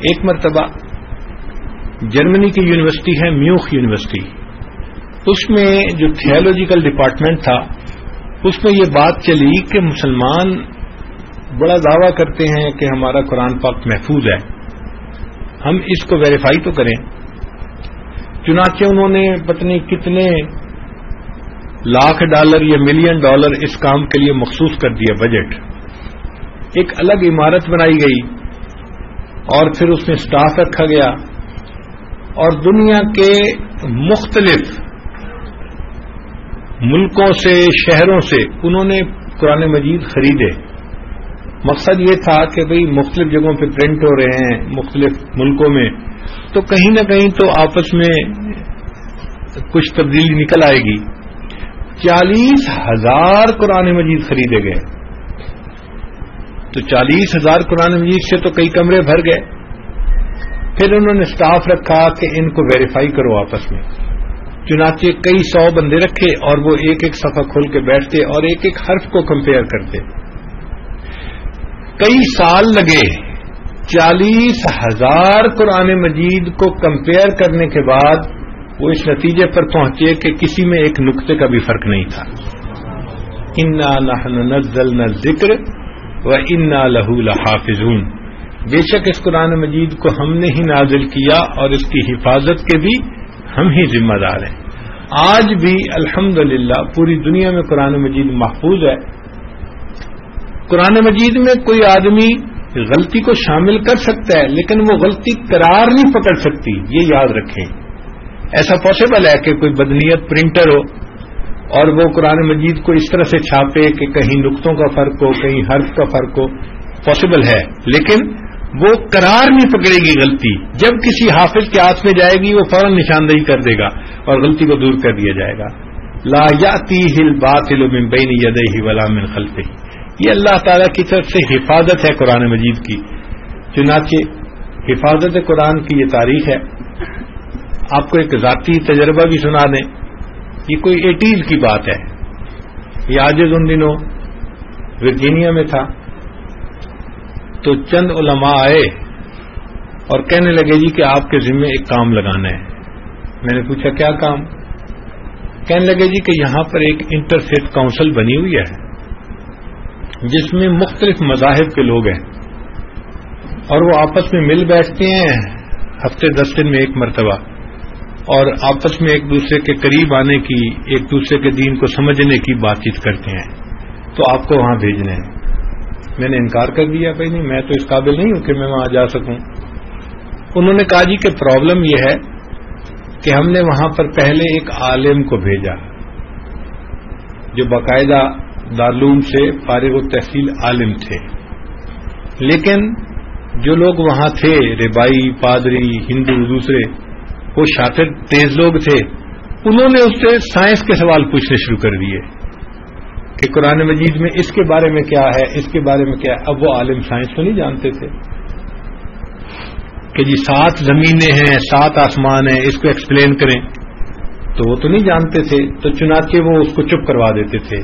ایک مرتبہ جرمنی کی یونیورسٹی ہے میوخ یونیورسٹی، اس میں جو تھیولوجیکل ڈپارٹمنٹ تھا اس میں یہ بات چلی کہ مسلمان بڑا دعویٰ کرتے ہیں کہ ہمارا قرآن پاک محفوظ ہے، ہم اس کو ویریفائی تو کریں۔ چنانچہ انہوں نے پتہ نہیں کتنے $1,00,000 یا $1 ملین اس کام کے لیے مخصوص کر دیا بجٹ۔ ایک الگ عمارت بنائی گئی اور پھر اس میں سٹاف رکھا گیا، اور دنیا کے مختلف ملکوں سے شہروں سے انہوں نے قرآن مجید خریدے۔ مقصد یہ تھا کہ بھئی مختلف جگہوں پہ پرنٹ ہو رہے ہیں مختلف ملکوں میں، تو کہیں نہ کہیں تو آپس میں کچھ تبدیلی نکل آئے گی۔ 40,000 قرآن مجید خریدے گئے، تو 40,000 قرآن مجید سے تو کئی کمرے بھر گئے۔ پھر انہوں نے سٹاف رکھا کہ ان کو ویریفائی کرو آپس میں، چنانچہ کئی 100 بندے رکھے اور وہ ایک ایک صفحہ کھول کے بیٹھتے اور ایک ایک حرف کو کمپیئر کرتے۔ کئی سال لگے 40,000 قرآن مجید کو کمپیئر کرنے کے بعد وہ اس نتیجے پر پہنچے کہ کسی میں ایک نقطے کا بھی فرق نہیں تھا۔ انا نحن نزلنا الذکر وانا لہ لحافظون، بے شک اس قرآن مجید کو ہم نے ہی نازل کیا اور اس کی حفاظت کے بھی ہم ہی ذمہ دار ہیں۔ آج بھی الحمدللہ پوری دنیا میں قرآن مجید محفوظ ہے۔ قرآن مجید میں کوئی آدمی غلطی کو شامل کر سکتا ہے لیکن وہ غلطی قرار نہیں پکڑ سکتی، یہ یاد رکھیں۔ ایسا پاسبل ہے کہ کوئی بدنیت پرنٹر ہو اور وہ قرآن مجید کو اس طرح سے چھاپے کہ کہیں نقطوں کا فرق ہو، کہیں حرف کا فرق ہو، پاسبل ہے، لیکن وہ قرار نہیں پکڑے گی غلطی۔ جب کسی حافظ کے ہاتھ میں جائے گی وہ فوراً نشاندہی کر دے گا اور غلطی کو دور کر دیا جائے گا۔ لا یأتیہ الباطل من بین یدیہ ولا من خلفہ، یہ اللہ تعالی کی طرف سے حفاظت ہے قرآن مجید کی۔ چنانچہ حفاظت قرآن کی یہ تاریخ ہے۔ آپ کو ایک ذاتی تجربہ بھی سنا دیں، یہ کوئی 80s کی بات ہے۔ یہ عاجز ان دنوں ورجینیا میں تھا، تو چند علماء آئے اور کہنے لگے جی کہ آپ کے ذمہ ایک کام لگانا ہے۔ میں نے پوچھا کیا کام؟ کہنے لگے جی کہ یہاں پر ایک انٹرفیتھ کونسل بنی ہوئی ہے جس میں مختلف مذاہب کے لوگ ہیں اور وہ آپس میں مل بیٹھتے ہیں ہفتے 10 دن میں ایک مرتبہ، اور آپس میں ایک دوسرے کے قریب آنے کی، ایک دوسرے کے دین کو سمجھنے کی بات چیت کرتے ہیں، تو آپ کو وہاں بھیجنا ہے۔ میں نے انکار کر دیا، بھائی نہیں، میں تو اس قابل نہیں ہوں کہ میں وہاں جا سکوں۔ انہوں نے کہا جی کہ پرابلم یہ ہے کہ ہم نے وہاں پر پہلے ایک عالم کو بھیجا جو باقاعدہ دارالعلوم سے فارغ التحصیل عالم تھے، لیکن جو لوگ وہاں تھے ربائی، پادری، ہندو، دوسرے وہ شاطر تیز لوگ تھے، انہوں نے اس سے سائنس کے سوال پوچھنے شروع کر دیے کہ قرآن مجید میں اس کے بارے میں کیا ہے، اس کے بارے میں کیا ہے۔ اب وہ عالم سائنس کو نہیں جانتے تھے کہ جی 7 زمینیں ہیں، 7 آسمان ہیں، اس کو ایکسپلین کریں، تو وہ تو نہیں جانتے تھے، تو چنانچہ وہ اس کو چپ کروا دیتے تھے۔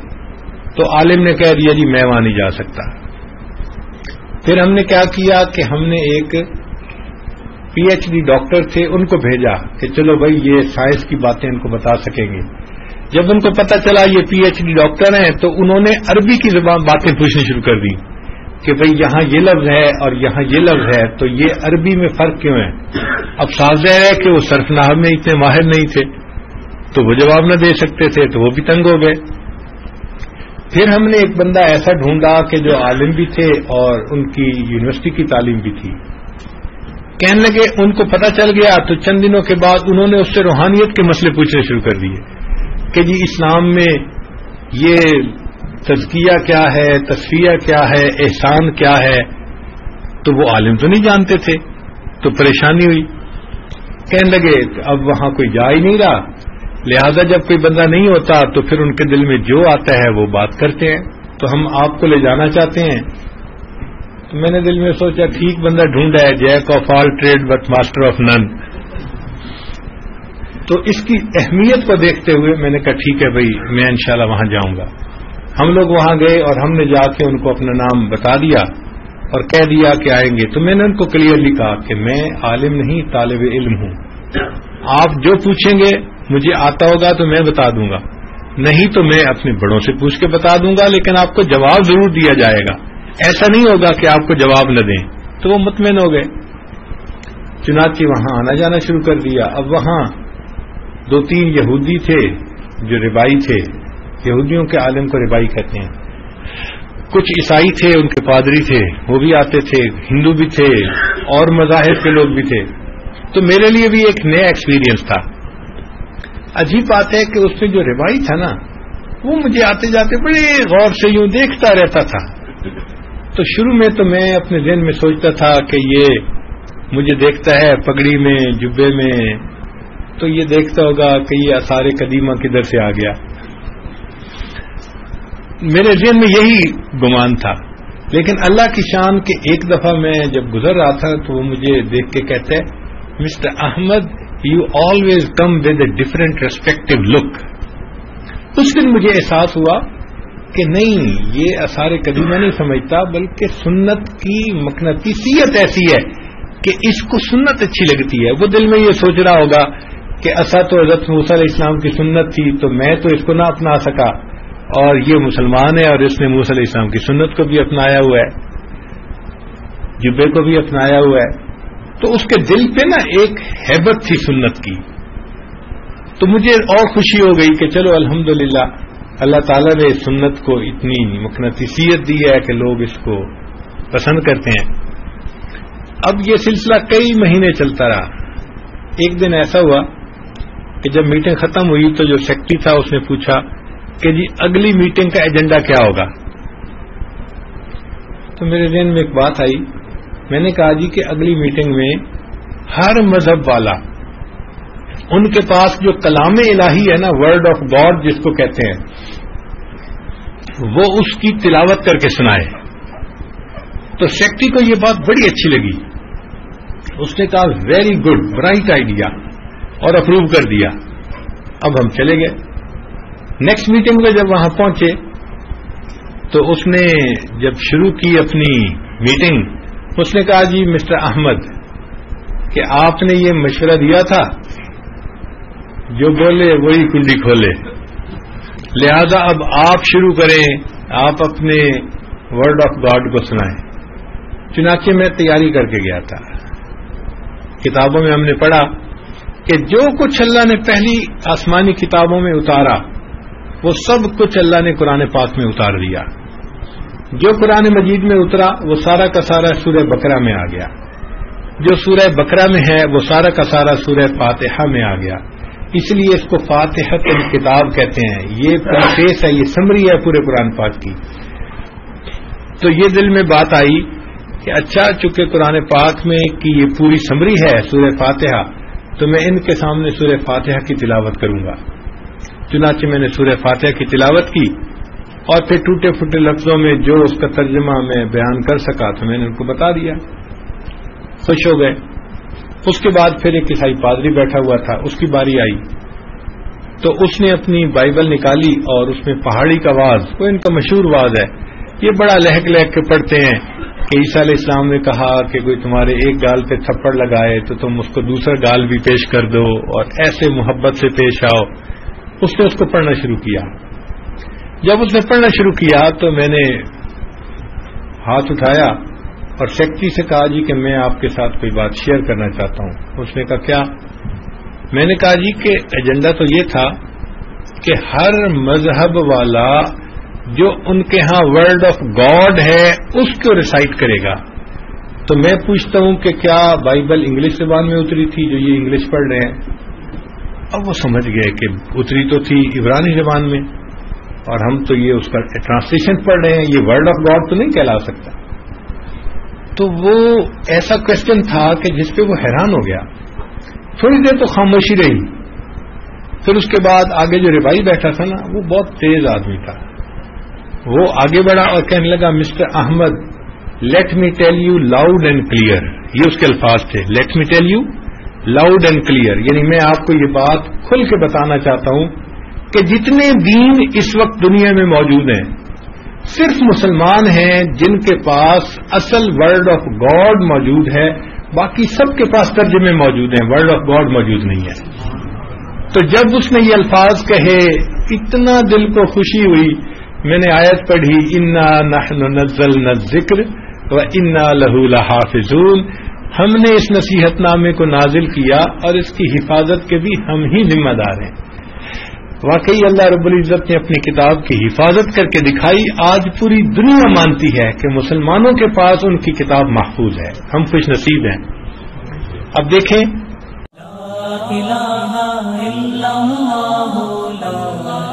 تو عالم نے کہہ دیا جی میں وہاں نہیں جا سکتا۔ پھر ہم نے کیا کیا کہ ہم نے ایک PhD ڈاکٹر تھے ان کو بھیجا کہ چلو بھائی یہ سائنس کی باتیں ان کو بتا سکیں گے۔ جب ان کو پتہ چلا یہ PhD ڈاکٹر ہیں تو انہوں نے عربی کی زبان باتیں پوچھنی شروع کر دی کہ بھئی یہاں یہ لفظ ہے اور یہاں یہ لفظ ہے، تو یہ عربی میں فرق کیوں ہے؟ اب صاف ظاہر ہے کہ وہ صرف نحو میں اتنے ماہر نہیں تھے تو وہ جواب نہ دے سکتے تھے، تو وہ بھی تنگ ہو گئے۔ پھر ہم نے ایک بندہ ایسا ڈھونڈا کہ جو عالم بھی تھے اور ان کی یونیورسٹی کی تعلیم بھی تھی۔ کہنے لگے ان کو پتہ چل گیا، تو چند دنوں کے بعد انہوں نے اس سے روحانیت کے مسئلے پوچھنے شروع کر دیے کہ جی اسلام میں یہ تزکیہ کیا ہے، تصفیہ کیا ہے، احسان کیا ہے، تو وہ عالم تو نہیں جانتے تھے، تو پریشانی ہوئی۔ کہنے لگے اب وہاں کوئی جا ہی نہیں رہا، لہذا جب کوئی بندہ نہیں ہوتا تو پھر ان کے دل میں جو آتا ہے وہ بات کرتے ہیں، تو ہم آپ کو لے جانا چاہتے ہیں۔ تو میں نے دل میں سوچا ٹھیک بندہ ڈھونڈا ہے، jack of all trade but master of none. تو اس کی اہمیت کو دیکھتے ہوئے میں نے کہا ٹھیک ہے بھائی میں انشاءاللہ وہاں جاؤں گا۔ ہم لوگ وہاں گئے اور ہم نے جا کے ان کو اپنا نام بتا دیا اور کہہ دیا کہ آئیں گے. تو میں نے ان کو کلیئرلی کہا کہ میں عالم نہیں طالب علم ہوں. آپ جو پوچھیں گے مجھے آتا ہوگا تو میں بتا دوں گا, نہیں تو میں اپنے بڑوں سے پوچھ کے بتا دوں گا, لیکن آپ کو جواب ضرور دیا جائے گا. ایسا نہیں ہوگا کہ آپ کو جواب نہ دیں. تو وہ مطمئن ہو گئے. چنانچہ وہاں آنا جانا شروع کر دیا. اب وہاں 2-3 یہودی تھے جو ربائی تھے. یہودیوں کے عالم کو ربائی کہتے ہیں. کچھ عیسائی تھے, ان کے پادری تھے, وہ بھی آتے تھے. ہندو بھی تھے اور مذاہب کے لوگ بھی تھے. تو میرے لیے بھی ایک نیا ایکسپیرینس تھا. عجیب بات ہے کہ اس میں جو ربائی تھا نا, وہ مجھے آتے جاتے بڑے غور سے یوں دیکھتا رہتا تھا. تو شروع میں تو میں اپنے ذہن میں سوچتا تھا کہ یہ مجھے دیکھتا ہے پگڑی میں, جبے میں, تو یہ دیکھتا ہوگا کہ یہ آثار قدیمہ کدھر سے آ گیا. میرے ذہن میں یہی گمان تھا. لیکن اللہ کی شان کہ ایک دفعہ میں جب گزر رہا تھا تو وہ مجھے دیکھ کے کہتے ہیں, mister Ahmed, you always come with a different respective look. اس دن مجھے احساس ہوا کہ نہیں, یہ آثار قدیمہ نہیں سمجھتا, بلکہ سنت کی مقناطیسیت ایسی ہے کہ اس کو سنت اچھی لگتی ہے. وہ دل میں یہ سوچ رہا ہوگا کہ ایسا تو حضرت موسیٰ علیہ السلام کی سنت تھی تو میں تو اس کو نہ اپنا سکا, اور یہ مسلمان ہے اور اس نے موسیٰ علیہ السلام کی سنت کو بھی اپنایا ہوا ہے, جبے کو بھی اپنایا ہوا ہے. تو اس کے دل پہ نا ایک ہیبت تھی سنت کی. تو مجھے اور خوشی ہو گئی کہ چلو الحمدللہ اللہ تعالیٰ نے سنت کو اتنی مقناطیسیت دی ہے کہ لوگ اس کو پسند کرتے ہیں. اب یہ سلسلہ کئی مہینے چلتا رہا. ایک دن ایسا ہوا کہ جب میٹنگ ختم ہوئی تو جو سیکرٹری تھا اس نے پوچھا کہ جی اگلی میٹنگ کا ایجنڈا کیا ہوگا. تو میرے ذہن میں ایک بات آئی. میں نے کہا جی کہ اگلی میٹنگ میں ہر مذہب والا, ان کے پاس جو کلام الہی ہے نا, ورڈ آف گاڈ جس کو کہتے ہیں, وہ اس کی تلاوت کر کے سنائے. تو سیکرٹری کو یہ بات بڑی اچھی لگی. اس نے کہا ویری گڈ, برائٹ آئیڈیا, اور اپروو کر دیا. اب ہم چلے گئے. نیکسٹ میٹنگ میں جب وہاں پہنچے تو اس نے جب شروع کی اپنی میٹنگ, اس نے کہا جی مسٹر احمد کہ آپ نے یہ مشورہ دیا تھا, جو بولے وہی کنڈی کھولے, لہذا اب آپ شروع کریں, آپ اپنے ورڈ آف گاڈ کو سنائیں. چنانچہ میں تیاری کر کے گیا تھا. کتابوں میں ہم نے پڑھا کہ جو کچھ اللہ نے پہلی آسمانی کتابوں میں اتارا وہ سب کچھ اللہ نے قرآن پاک میں اتار دیا. جو قرآن مجید میں اترا وہ سارا کا سارا سورہ بقرہ میں آ گیا. جو سورہ بقرہ میں ہے وہ سارا کا سارا سورہ فاتحہ میں آ گیا. اس لیے اس کو فاتحۃ الکتاب کہتے ہیں. یہ پریفیس ہے, یہ سمری ہے پورے قرآن پاک کی. تو یہ دل میں بات آئی کہ اچھا, چونکہ قرآن پاک میں کی یہ پوری سمری ہے سورہ فاتحہ, تو میں ان کے سامنے سورہ فاتحہ کی تلاوت کروں گا. چنانچہ میں نے سورہ فاتحہ کی تلاوت کی, اور پھر ٹوٹے پھوٹے لفظوں میں جو اس کا ترجمہ میں بیان کر سکا تو میں نے ان کو بتا دیا. خوش ہو گئے. اس کے بعد پھر ایک عیسائی پادری بیٹھا ہوا تھا, اس کی باری آئی. تو اس نے اپنی بائبل نکالی اور اس میں پہاڑی کا واز, وہ ان کا مشہور واز ہے, یہ بڑا لہک لہک کے پڑھتے ہیں کہ عیسیٰ علیہ السلام نے کہا کہ کوئی تمہارے ایک گال پہ تھپڑ لگائے تو تم اس کو دوسرا گال بھی پیش کر دو, اور ایسے محبت سے پیش آؤ. اس نے اس کو پڑھنا شروع کیا. جب اس نے پڑھنا شروع کیا تو میں نے ہاتھ اٹھایا اور سیکرٹری سے کہا جی کہ میں آپ کے ساتھ کوئی بات شیئر کرنا چاہتا ہوں. اس نے کہا کیا؟ میں نے کہا جی کہ ایجنڈا تو یہ تھا کہ ہر مذہب والا جو ان کے ہاں ورڈ آف گاڈ ہے اس کو ریسائٹ کرے گا. تو میں پوچھتا ہوں کہ کیا بائبل انگلش زبان میں اتری تھی جو یہ انگلش پڑھ رہے ہیں؟ اب وہ سمجھ گئے کہ اتری تو تھی عبرانی زبان میں, اور ہم تو یہ اس کا ٹرانسلیشن پڑھ رہے ہیں, یہ ورڈ آف گاڈ تو نہیں کہلا سکتا. تو وہ ایسا کوشچن تھا کہ جس پہ وہ حیران ہو گیا. تھوڑی دیر تو خاموشی رہی. پھر اس کے بعد آگے جو ربائی بیٹھا تھا نا, وہ بہت تیز آدمی تھا. وہ آگے بڑھا اور کہنے لگا mister Ahmed, let me tell you loud and clear. یہ اس کے الفاظ تھے, let me tell you loud and clear. یعنی میں آپ کو یہ بات کھل کے بتانا چاہتا ہوں کہ جتنے دین اس وقت دنیا میں موجود ہیں صرف مسلمان ہیں جن کے پاس اصل ورڈ آف گاڈ موجود ہے، باقی سب کے پاس ترجمے موجود ہیں، ورڈ آف گاڈ موجود نہیں ہے۔ تو جب اس نے یہ الفاظ کہے اتنا دل کو خوشی ہوئی، میں نے آیت پڑھی انا نحن نزلنا الذکر وانا لہ لحافظون، ہم نے اس نصیحت نامے کو نازل کیا اور اس کی حفاظت کے بھی ہم ہی ذمہ دار ہیں۔ واقعی اللہ رب العزت نے اپنی کتاب کی حفاظت کر کے دکھائی۔ آج پوری دنیا مانتی ہے کہ مسلمانوں کے پاس ان کی کتاب محفوظ ہے، ہم خوش نصیب ہیں۔ اب دیکھیں لا الہ الا اللہ لا